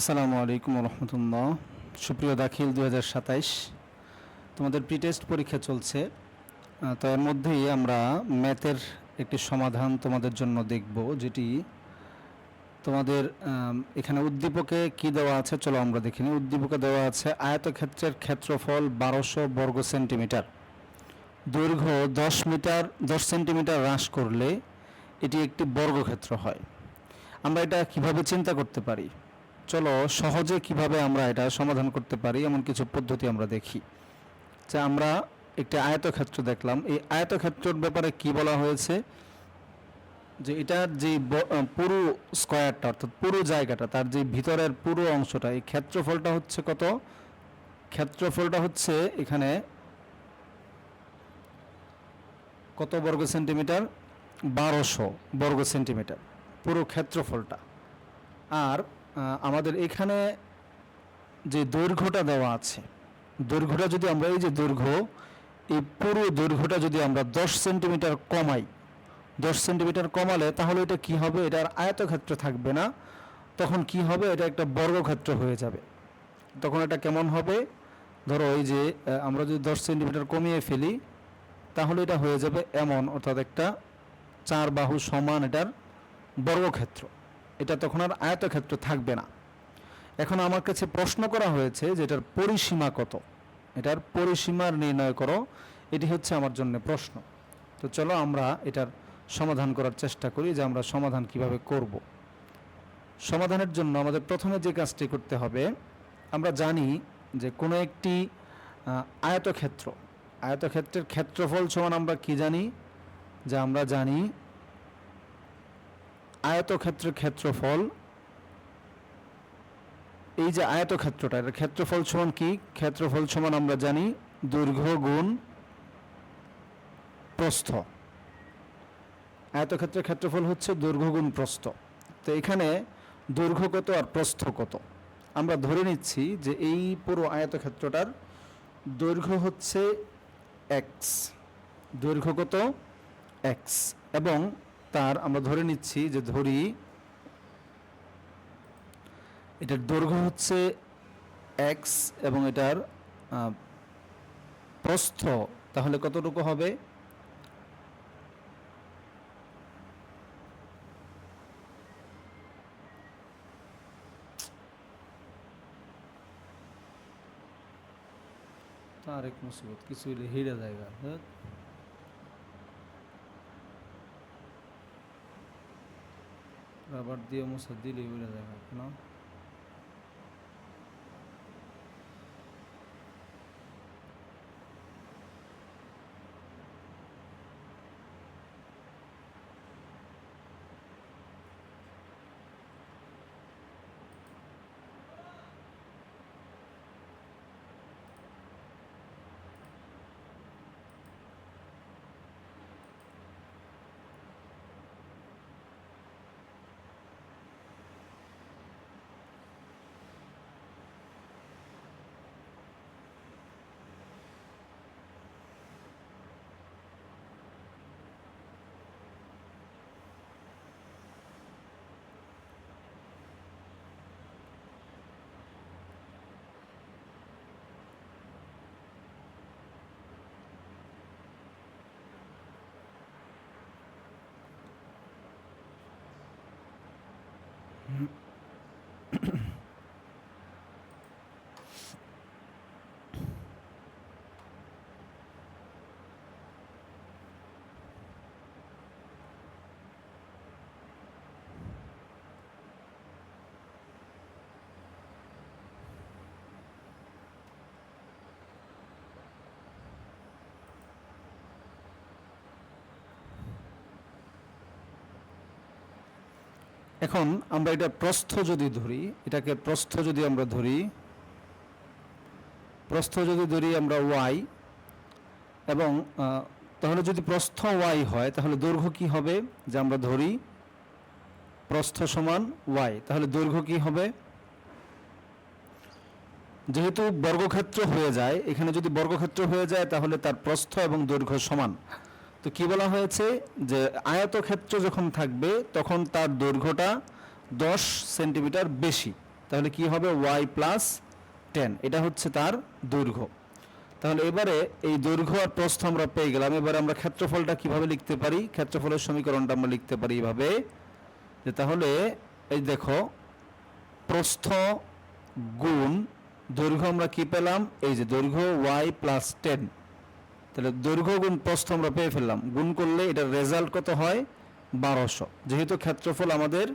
আসসালামু আলাইকুম রহমতুল্লাহ। সুপ্রিয় দাখিল 2027, তোমাদের প্রি টেস্ট পরীক্ষা চলছে। তো এর মধ্যেই আমরা ম্যাথের একটি সমাধান তোমাদের জন্য দেখব, যেটি তোমাদের এখানে উদ্দীপকে কি দেওয়া আছে চলো আমরা দেখি নিই। উদ্দীপকে দেওয়া আছে আয়তক্ষেত্রের ক্ষেত্রফল 1200 বর্গ সেন্টিমিটার, দৈর্ঘ্য 10 সেন্টিমিটার হ্রাস করলে এটি একটি বর্গক্ষেত্র হয়। আমরা এটা কিভাবে চিন্তা করতে পারি, চলো সহজে কিভাবে আমরা এটা সমাধান করতে পারি এমন কিছু পদ্ধতি আমরা দেখি। যে আমরা একটি আয়তক্ষেত্র দেখলাম, এই আয়তক্ষেত্রের ব্যাপারে কি বলা হয়েছে, যে এটার যে পুরো স্কয়ারটা অর্থাৎ পুরো জায়গাটা, তার যে ভিতরের পুরো অংশটা, এই ক্ষেত্রফলটা হচ্ছে কত? ক্ষেত্রফলটা হচ্ছে এখানে কত বর্গ সেন্টিমিটার? 1200 বর্গ সেন্টিমিটার পুরো ক্ষেত্রফলটা। আর আমাদের এখানে যে দৈর্ঘ্যটা দেওয়া আছে, দৈর্ঘ্যটা যদি আমরা এই যে দৈর্ঘ্য, এই পুরো দৈর্ঘ্যটা যদি আমরা 10 সেন্টিমিটার কমাই, 10 সেন্টিমিটার কমালে তাহলে এটা কি হবে? এটার আয়তক্ষেত্র থাকবে না, তখন কি হবে? এটা একটা বর্গক্ষেত্র হয়ে যাবে। তখন এটা কেমন হবে? ধরো এই যে আমরা যদি 10 সেন্টিমিটার কমিয়ে ফেলি তাহলে এটা হয়ে যাবে এমন, অর্থাৎ একটা 4 বাহু সমান এটার বর্গক্ষেত্র। এটা তখন আর আয়তক্ষেত্র থাকবে না। এখন আমার কাছে প্রশ্ন করা হয়েছে যে এটার পরিসীমা কত, এটার পরিসীমার নির্ণয় করো, এটি হচ্ছে আমার জন্য প্রশ্ন। তো চলো আমরা এটার সমাধান করার চেষ্টা করি, যে আমরা সমাধান কিভাবে করব। সমাধানের জন্য আমাদের প্রথমে যে কাজটি করতে হবে, আমরা জানি যে কোনো একটি আয়তক্ষেত্র, আয়তক্ষেত্রের ক্ষেত্রফল সমান আমরা কি জানি, যে আমরা জানি আয়তক্ষেত্রের ক্ষেত্রফল, এই যে আয়তক্ষেত্রটা, এর ক্ষেত্রফল সমান কি? ক্ষেত্রফল সমান আমরা জানি দৈর্ঘ্য গুণ প্রস্থ। আয়তক্ষেত্রের ক্ষেত্রফল হচ্ছে দৈর্ঘ্য গুণ প্রস্থ। তো এখানে দৈর্ঘ্য কত আর প্রস্থ কত? আমরা ধরে নিচ্ছি যে এই পুরো আয়তক্ষেত্রটার দৈর্ঘ্য হচ্ছে x, দৈর্ঘ্য কত? x, এবং তার আমরা ধরে নিচ্ছি যে ধরি এটার দৈর্ঘ্য হচ্ছে x এবং এটার প্রস্থ তাহলে কতটুকু হবে? তার এক মুসিবত, কিছু হিরে জায়গা রাবার দিয়ে মুছা দিলে উড়ে জায়গা না। এখন আমরা এটা প্রস্থ যদি ধরি, এটাকে প্রস্থ যদি আমরা ধরি, প্রস্থ যদি ধরি আমরা y, এবং তাহলে যদি প্রস্থ y হয় তাহলে দৈর্ঘ্য কি হবে? যে আমরা ধরি প্রস্থ সমান y, তাহলে দৈর্ঘ্য কি হবে? যেহেতু বর্গক্ষেত্র হয়ে যায়, এখানে যদি বর্গক্ষেত্র হয়ে যায় তাহলে তার প্রস্থ এবং দৈর্ঘ্য সমান। তো কি বলা হয়েছে, যে আয়তক্ষেত্র যখন থাকবে তখন তার দৈর্ঘ্যটা 10 সেন্টিমিটার বেশি। তাহলে কি হবে ওয়াই প্লাস 10, এটা হচ্ছে তার দৈর্ঘ্য। তাহলে এবারে এই দৈর্ঘ্য আর প্রস্থ আমরা পেয়ে গেলাম। এবারে আমরা ক্ষেত্রফলটা কিভাবে লিখতে পারি? ক্ষেত্রফলের সমীকরণটা আমরা লিখতে পারি এইভাবে, যে তাহলে এই দেখো প্রস্থ গুণ দৈর্ঘ্য আমরা কি পেলাম? এই যে দৈর্ঘ্য ওয়াই প্লাস 10, তাহলে দৈর্ঘ্য গুণ প্রস্থ আমরা পেয়ে ফেললাম। গুণ করলে এটার রেজাল্ট কত হয়? 1200। যেহেতু ক্ষেত্রফল আমাদের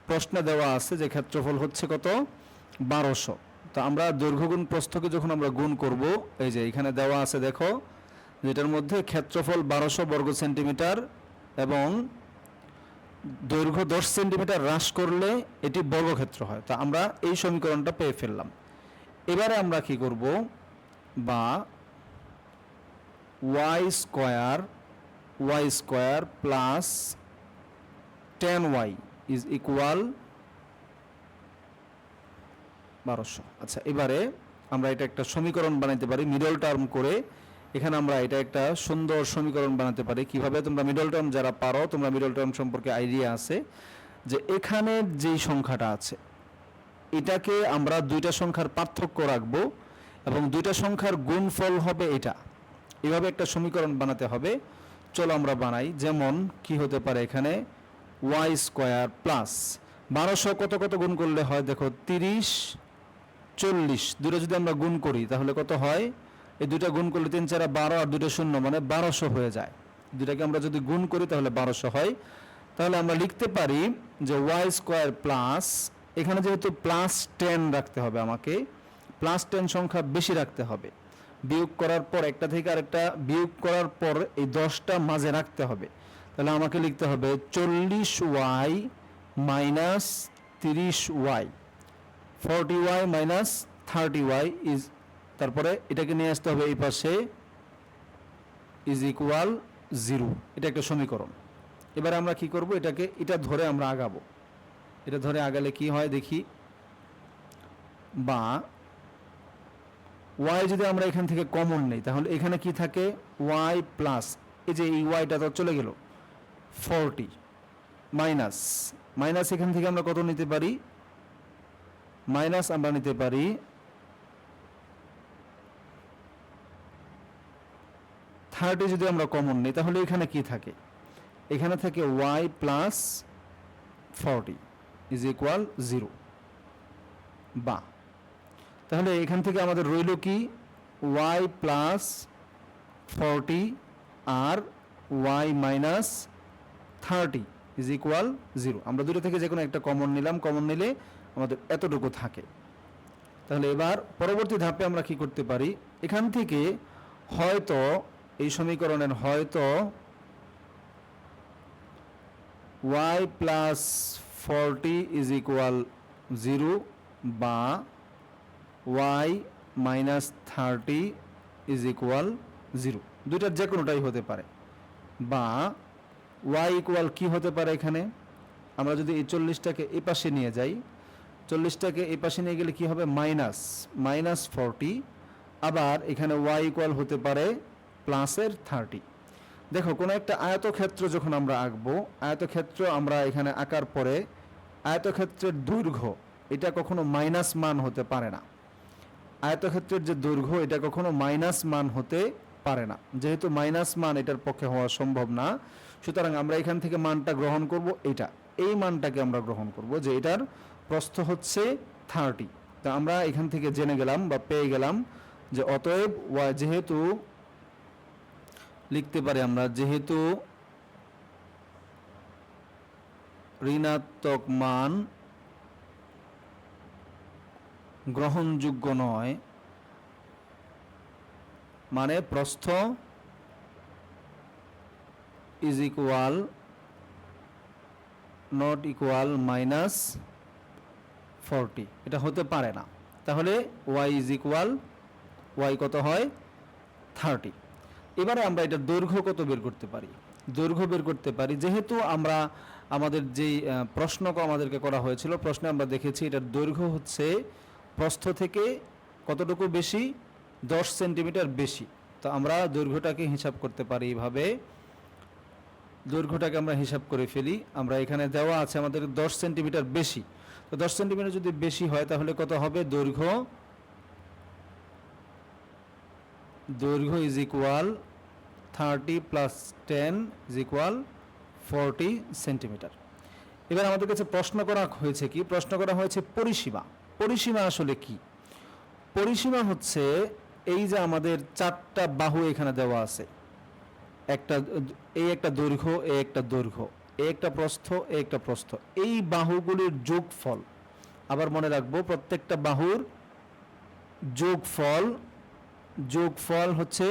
প্রশ্নে দেওয়া আছে যে ক্ষেত্রফল হচ্ছে কত? 1200। তো আমরা দৈর্ঘ্য গুণ প্রস্থকে যখন আমরা গুণ করব, এই যে এখানে দেওয়া আছে দেখো, যেটার মধ্যে ক্ষেত্রফল 1200 বর্গ সেন্টিমিটার এবং দৈর্ঘ্য 10 সেন্টিমিটার হ্রাস করলে এটি বর্গক্ষেত্র হয়। তো আমরা এই সমীকরণটা পেয়ে ফেললাম। এবারে আমরা কি করব? বা y square plus 10y is equal 1200। আচ্ছা, এবারে আমরা এটা একটা সমীকরণ বানাইতে পারি মিডল টার্ম করে। এখানে আমরা এটা একটা সুন্দর সমীকরণ বানাতে পারি। কিভাবে? তোমরা মিডল টার্ম যারা পারো, তোমরা মিডল টার্ম সম্পর্কে আইডিয়া আছে, যে এখানে যেই সংখ্যাটা আছে এটাকে আমরা দুইটা সংখ্যার পার্থক্য রাখবো এবং দুইটা সংখ্যার গুণফল হবে এটা। এভাবে একটা সমীকরণ বানাতে হবে। চলো আমরা বানাই। যেমন কি হতে পারে এখানে? ওয়াই স্কোয়ার প্লাস 1200 কত কত গুণ করলে হয়? দেখো 30, 40 দুটো যদি আমরা গুণ করি তাহলে কত হয়? এই দুটো গুণ করলে 3 4 12 আর দুটো শূন্য মানে 1200 হয়ে যায়। দুটাকে আমরা যদি গুণ করি তাহলে 1200 হয়। তাহলে আমরা লিখতে পারি যে ওয়াই স্কোয়ার প্লাস, এখানে যেহেতু প্লাস 10 রাখতে হবে, আমাকে প্লাস 10 সংখ্যা বেশি রাখতে হবে। বিয়োগ করার পর একটা থেকে আরেকটা বিয়োগ করার পর এই 10টা মাঝে রাখতে হবে। তাহলে আমাকে লিখতে হবে 40y minus 30y, 40y minus 30y is, তারপরে এটাকে নিয়ে আসতে হবে এই পাশে, ইজ ইকুয়াল 0। এটা একটা সমীকরণ। এবার আমরা কি করব? এটা ধরে আমরা আগাবো। এটা ধরে আগালে কি হয় দেখি। বা y যদি আমরা এখান থেকে কমন নেই তাহলে এখানে কি থাকে? y প্লাস, এই যে এই yটা তো চলে গেল, 40 মাইনাস, মাইনাস এখান থেকে আমরা কত নিতে পারি? মাইনাস আমরা নিতে পারি 30। যদি আমরা কমন নিই তাহলে এখানে কি থাকে? এখানে থাকে y প্লাস 40 ইজ ইকুয়াল 0। বা তাহলে এখান থেকে আমাদের রইল কি? y প্লাস 40 আর y মাইনাস 30 ইজ ইকুয়াল 0। আমরা দুটো থেকে যে কোনো একটা কমন নিলাম, কমন নিলে আমাদের এতটুকু থাকে। তাহলে এবার পরবর্তী ধাপে আমরা কি করতে পারি? এখান থেকে হয়তো এই সমীকরণের হয়তো y প্লাস 40 ইজ ইকুয়াল 0 বা y মাইনাস 30 ইজ ইকুয়াল 0, দুইটার যে কোনোটাই হতে পারে। বা y ইকুয়াল কি হতে পারে? এখানে আমরা যদি এই 40টাকে এই পাশে নিয়ে যাই, 40টাকে এই পাশে নিয়ে গেলে কি হবে? মাইনাস 40। আবার এখানে y ইকুয়াল হতে পারে প্লাসের 30। দেখো, কোনো একটা আয়তক্ষেত্র যখন আমরা আঁকবো, আয়তক্ষেত্র আমরা এখানে আঁকার পরে আয়তক্ষেত্রের দৈর্ঘ্য এটা কখনো মাইনাস মান হতে পারে না। আয়তক্ষেত্রের যে দৈর্ঘ্য এটা কখনো মাইনাস মান হতে পারে না। যেহেতু মাইনাস মান এটার পক্ষে হওয়া সম্ভব না, সুতরাং আমরা এখান থেকে মানটা গ্রহণ করব। এই মানটাকে আমরা গ্রহণ করব যে এটার প্রস্থ হচ্ছে 30। তা আমরা এখান থেকে জেনে গেলাম বা পেয়ে গেলাম যে অতএব যেহেতু লিখতে পারি আমরা, যেহেতু ঋণাত্মক মান গ্রহণযোগ্য নয়, মানে প্রস্থ is equal not equal minus 40, এটা হতে পারে না। তাহলে y ইজ ইকুয়াল, y কত হয়? 30। এবারে আমরা এটা দৈর্ঘ্য কত বের করতে পারি? দৈর্ঘ্য বের করতে পারি, যেহেতু আমরা আমাদের যেই প্রশ্ন আমাদেরকে করা হয়েছিল, প্রশ্নে আমরা দেখেছি এটার দৈর্ঘ্য হচ্ছে প্রস্থ থেকে কতটুকু বেশি? 10 সেন্টিমিটার বেশি। তো আমরা দৈর্ঘ্যটাকে হিসাব করতে পারি এইভাবে। দৈর্ঘ্যটাকে আমরা হিসাব করে ফেলি। আমরা এখানে দেওয়া আছে আমাদের 10 সেন্টিমিটার বেশি, তো 10 সেন্টিমিটার যদি বেশি হয় তাহলে কত হবে? দৈর্ঘ্য is equal 30 plus 10 is equal 40 centimetre. এবার আমাদের কাছে প্রশ্ন করা হয়েছে কি? প্রশ্ন করা হয়েছে পরিসীমা। পরিসীমা আসলে কি? পরিসীমা হচ্ছে এই যে আমাদের 4টা বাহু এখানে দেওয়া আছে, একটা দৈর্ঘ্য, একটা দৈর্ঘ্য, একটা প্রস্থ, একটা প্রস্থ, এই বাহুগুলির যোগফল। আবার মনে রাখবো প্রত্যেকটা বাহুর যোগফল হচ্ছে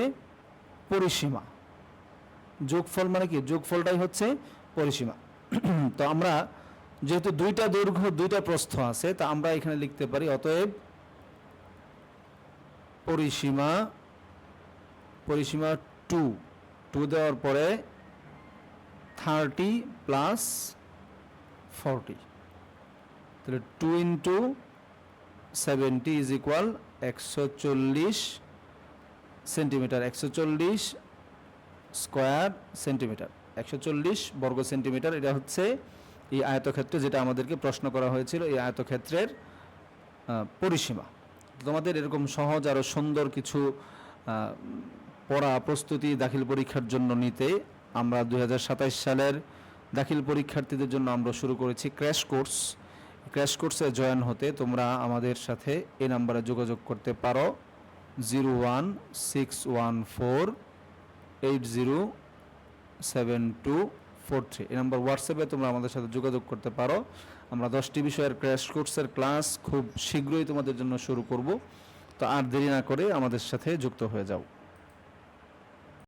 পরিসীমা। যোগফল মানে কি? যোগফলটাই হচ্ছে পরিসীমা। তো আমরা যেহেতু 2টা দৈর্ঘ্য 2টা প্রস্থ আছে, তা আমরা এখানে লিখতে পারি অতএব পরিসীমা 2 দেওয়ার পরে 30 প্লাস 40, তাহলে 2 into 70 is equal 140 centimetre, 140 square centimetre, 140 বর্গ সেন্টিমিটার। এটা হচ্ছে এই আয়তক্ষেত্রে যেটা আমাদেরকে প্রশ্ন করা হয়েছিল, এই আয়তক্ষেত্রের পরিসীমা। তোমাদের এরকম সহজ আরও সুন্দর কিছু পড়া প্রস্তুতি দাখিল পরীক্ষার জন্য নিতে আমরা 2027 সালের দাখিল পরীক্ষার্থীদের জন্য আমরা শুরু করেছি ক্র্যাশ কোর্সে জয়েন হতে তোমরা আমাদের সাথে এই নাম্বারে যোগাযোগ করতে পারো 01614807243। এই নাম্বার হোয়াটসঅ্যাপে তোমরা আমাদের সাথে যোগাযোগ করতে পারো। আমরা 10টি বিষয়ের ক্র্যাশ কোর্সের ক্লাস খুব শীঘ্রই তোমাদের জন্য শুরু করব। তো আর দেরি না করে আমাদের সাথে যুক্ত হয়ে যাও।